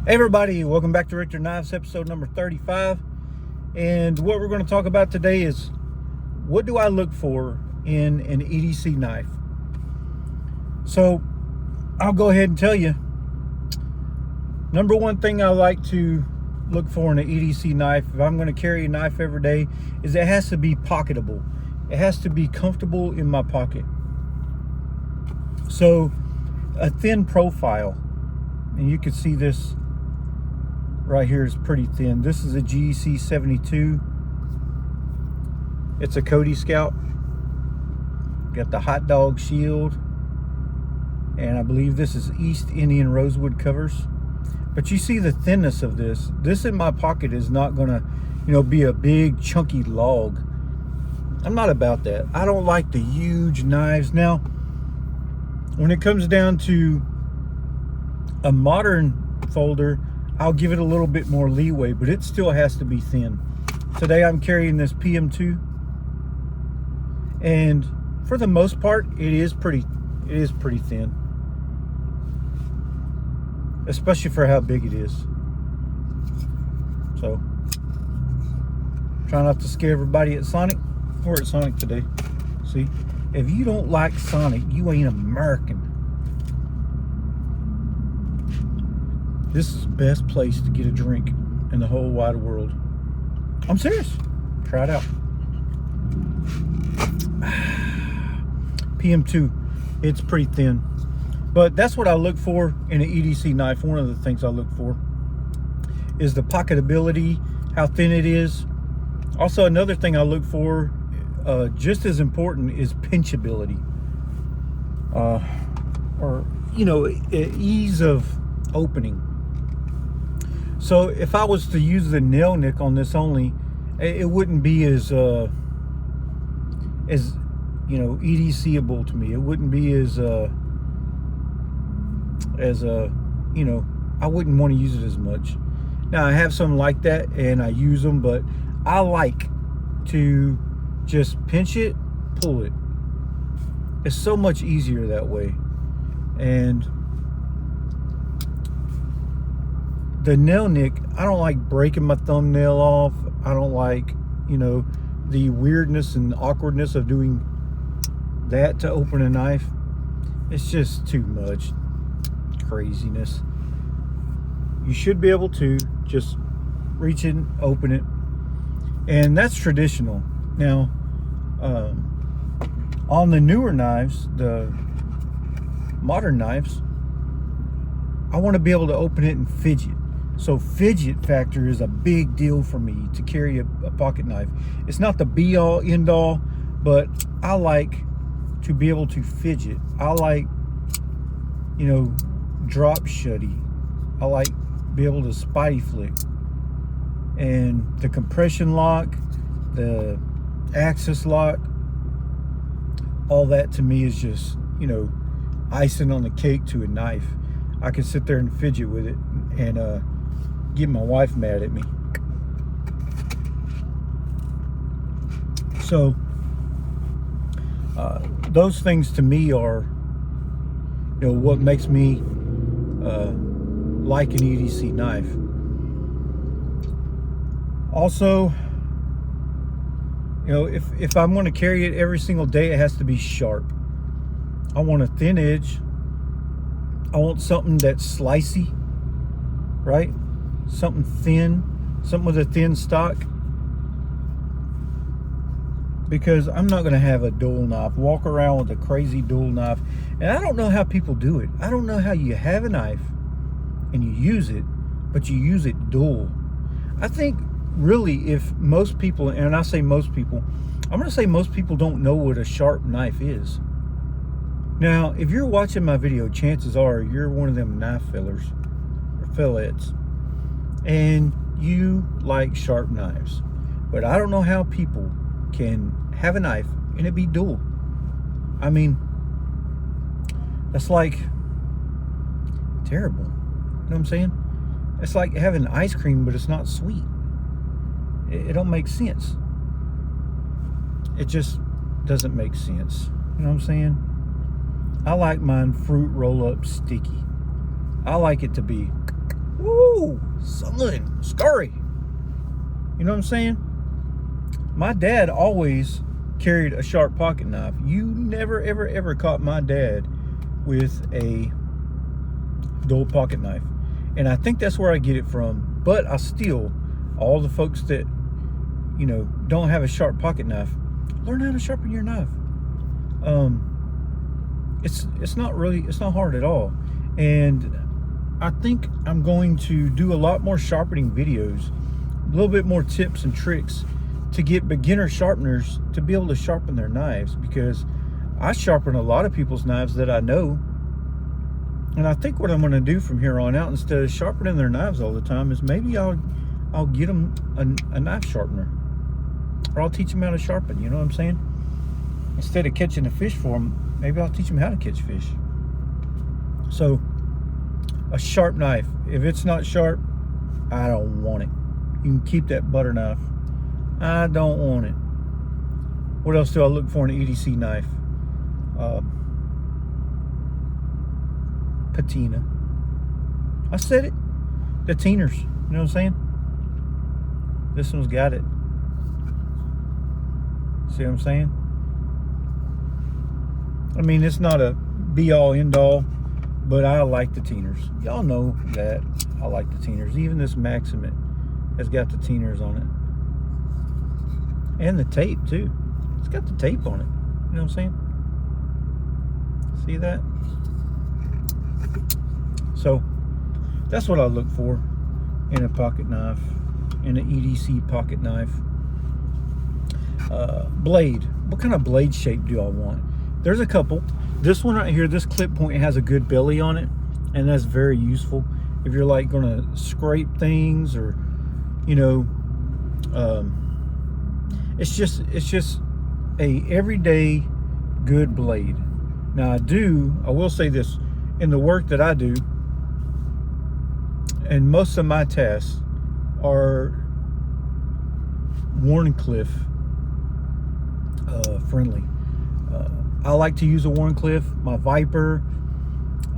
Hey everybody, welcome back to Richter Knives, episode number 35. And what we're going to talk about today is, what do I look for in an EDC knife? So I'll go ahead and tell you. Number one thing I like to look for in an EDC knife, if I'm going to carry a knife every day, is it has to be pocketable. It has to be comfortable in my pocket. So a thin profile, and you can see this right here is pretty thin. This is a GEC 72. It's a Cody Scout. Got the hot dog shield, and I believe this is East Indian rosewood covers. But you see the thinness of this. This in my pocket is not gonna, be a big chunky log. I'm not about that. I don't like the huge knives. Now, when it comes down to a modern folder, I'll give it a little bit more leeway, but it still has to be thin. Today I'm carrying this PM2, and for the most part, it is pretty thin, especially for how big it is. So, try not to scare everybody at Sonic. We're at Sonic today. See, if you don't like Sonic, you ain't American. This is the best place to get a drink in the whole wide world. I'm serious. Try it out. PM2. It's pretty thin. But that's what I look for in an EDC knife. One of the things I look for is the pocketability, how thin it is. Also, another thing I look for, just as important, is pinchability. Or, ease of opening. So if I was to use the nail nick on this only, it wouldn't be as EDC-able to me. It wouldn't be I wouldn't want to use it as much. Now I have some like that and I use them, but I like to just pinch it, pull it. It's so much easier that way. And the nail nick, I don't like breaking my thumbnail off. I don't like, the weirdness and awkwardness of doing that to open a knife. It's just too much craziness. You should be able to just reach in, open it, and that's traditional. Now, on the newer knives, the modern knives, I want to be able to open it and fidget. So fidget factor is a big deal for me to carry a pocket knife. It's not the be all end all, but I like to be able to fidget. I like, drop shutty. I like be able to spidey flick. And the compression lock, the axis lock, all that to me is just, icing on the cake to a knife. I can sit there and fidget with it and get my wife mad at me. So those things to me are, what makes me like an EDC knife. Also, if I'm going to carry it every single day, it has to be sharp. I want a thin edge. I want something that's slicey, right? Something thin, something with a thin stock. Because I'm not going to have a dual knife, walk around with a crazy dual knife. And I don't know how people do it. I don't know how you have a knife and you use it, but you use it dual. I think really if most people, and I say most people, I'm going to say most people don't know what a sharp knife is. Now, if you're watching my video, chances are you're one of them knife fellers or fellettes, and you like sharp knives. But I don't know how people can have a knife and it be dual. I mean, that's like terrible. You know what I'm saying? It's like having ice cream, but it's not sweet. It don't make sense. It just doesn't make sense. You know what I'm saying? I like mine fruit roll up sticky. I like it to be Woo, son, scary. You know what I'm saying? My dad always carried a sharp pocket knife. You never, ever, ever caught my dad with a dull pocket knife. And I think that's where I get it from. But I still, all the folks that, you know, don't have a sharp pocket knife, learn how to sharpen your knife. It's not hard at all. And I think I'm going to do a lot more sharpening videos, a little bit more tips and tricks to get beginner sharpeners to be able to sharpen their knives, because I sharpen a lot of people's knives that I know. And I think what I'm going to do from here on out, instead of sharpening their knives all the time, is maybe I'll get them a knife sharpener, or I'll teach them how to sharpen. You know what I'm saying? Instead of catching a fish for them, maybe I'll teach them how to catch fish. So a sharp knife, if it's not sharp, I don't want it. You can keep that butter knife. I don't want it. What else do I look for in an EDC knife? Patina. I said it. The Tieners. You know what I'm saying? This one's got it. See what I'm saying? I mean, it's not a be-all, end-all, but I like the Tieners. Y'all know that I like the Tieners. Even this Maximate has got the Tieners on it. And the tape, too. It's got the tape on it. You know what I'm saying? See that? So, that's what I look for in a pocket knife, in an EDC pocket knife. Blade. What kind of blade shape do I want? There's a couple. This one right here, this clip point has a good belly on it, and that's very useful if you're like gonna scrape things, or, you know, it's just a everyday good blade. Now I will say this, in the work that I do, and most of my tasks are Wharncliffe friendly. I like to use a Wharncliffe. My Viper,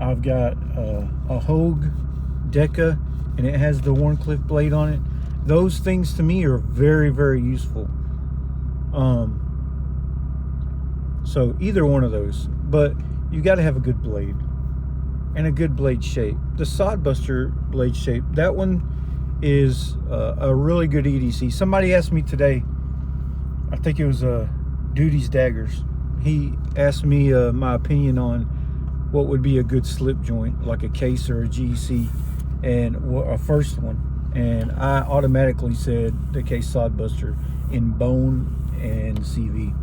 I've got a Hogue Deca, and it has the Wharncliffe blade on it. Those things to me are very, very useful. So either one of those, but you got to have a good blade and a good blade shape. The Sodbuster blade shape, that one is a really good EDC. Somebody asked me today, I think it was Duty's Daggers. He asked me my opinion on what would be a good slip joint, like a case or a GC, and a first one. And I automatically said the Case Sodbuster in bone and CV,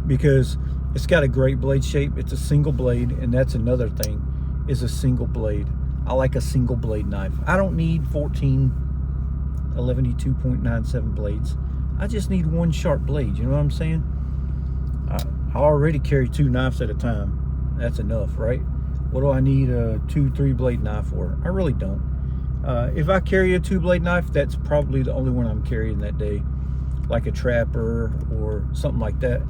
because it's got a great blade shape. It's a single blade, and that's another thing, is a single blade. I like a single blade knife. I don't need 14 11.2.97 blades. I just need one sharp blade. You know what I'm saying? I already carry 2 knives at a time. That's enough, right? What do I need a 2-3 blade knife for? I really don't. If I carry a 2-blade knife, that's probably the only one I'm carrying that day, like a trapper or something like that.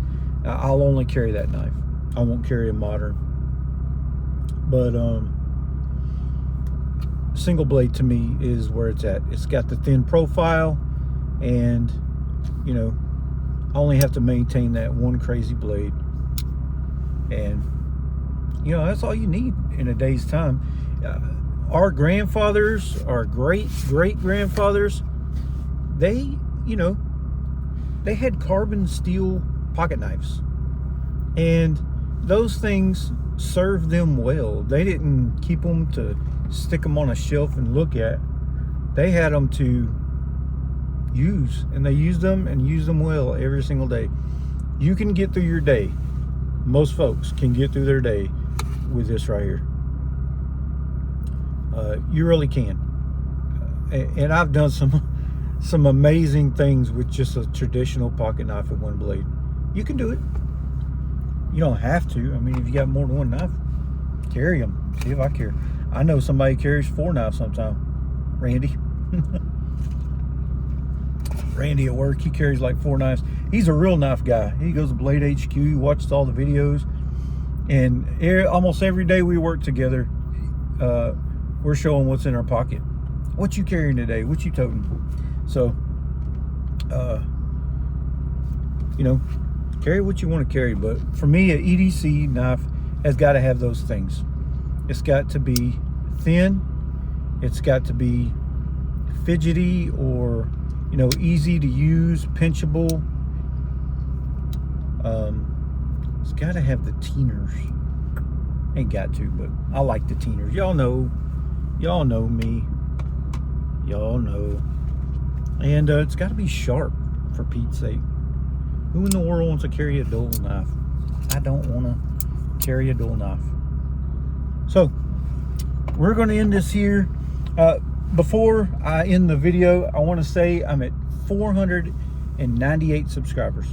I'll only carry that knife. I won't carry a modern. But single blade to me is where it's at. It's got the thin profile, and you know, I only have to maintain that one crazy blade, and you know, that's all you need in a day's time. Our grandfathers, our great grandfathers, they, you know, they had carbon steel pocket knives, and those things served them well. They didn't keep them to stick them on a shelf and look at. They had them to use, and they used them and used them well every single day. You can get through your day. Most folks can get through their day with this right here. You really can. And I've done some amazing things with just a traditional pocket knife with one blade. You can do it. You don't have to. I mean, if you got more than one knife, carry them. See if I care. I know somebody carries 4 knives sometime. Randy. Randy at work, he carries like 4 knives. He's a real knife guy. He goes to Blade HQ, he watches all the videos, and almost every day we work together, we're showing what's in our pocket. What you carrying today? What you toting? So, you know, carry what you want to carry. But for me, an EDC knife has got to have those things. It's got to be thin. It's got to be fidgety, or, you know, easy to use, pinchable. It's got to have the teeners. Ain't got to, but I like the teeners. Y'all know me. Y'all know. And it's got to be sharp, for Pete's sake. Who in the world wants to carry a dull knife? I don't want to carry a dull knife. So, we're going to end this here. Before I end the video, I want to say I'm at 498 subscribers.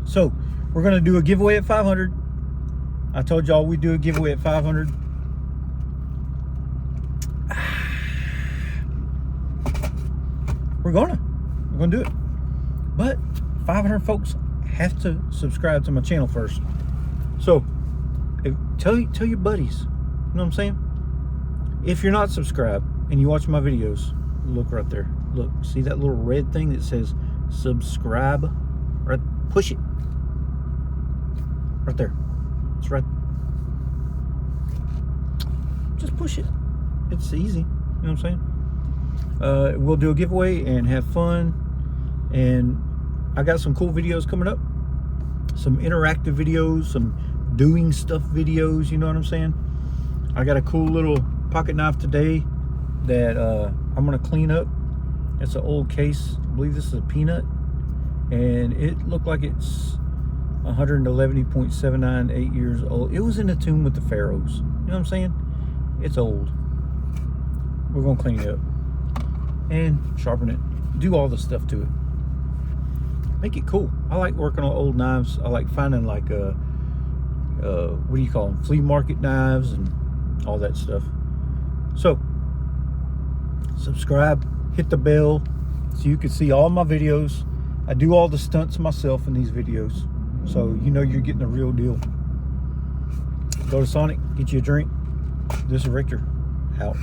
So, we're going to do a giveaway at 500. I told y'all we'd do a giveaway at 500. We're gonna do it. But 500 folks have to subscribe to my channel first. So, tell your buddies. You know what I'm saying? If you're not subscribed and you watch my videos, look right there. Look, see that little red thing that says subscribe? Right, push it. Right there. It's right. Just push it. It's easy. You know what I'm saying? We'll do a giveaway and have fun. And I got some cool videos coming up. Some interactive videos, some doing stuff videos, you know what I'm saying? I got a cool little pocket knife today that I'm gonna clean up. It's an old case. I believe this is a peanut. And it looked like it's 111.798 years old. It was in a tomb with the pharaohs. You know what I'm saying? It's old. We're gonna clean it up and sharpen it. Do all the stuff to it. Make it cool. I like working on old knives. I like finding like what do you call them? Flea market knives and all that stuff. So subscribe, hit the bell so you can see all my videos. I do all the stunts myself in these videos, so you know you're getting the real deal. Go to Sonic, get you a drink. This is Richter, out.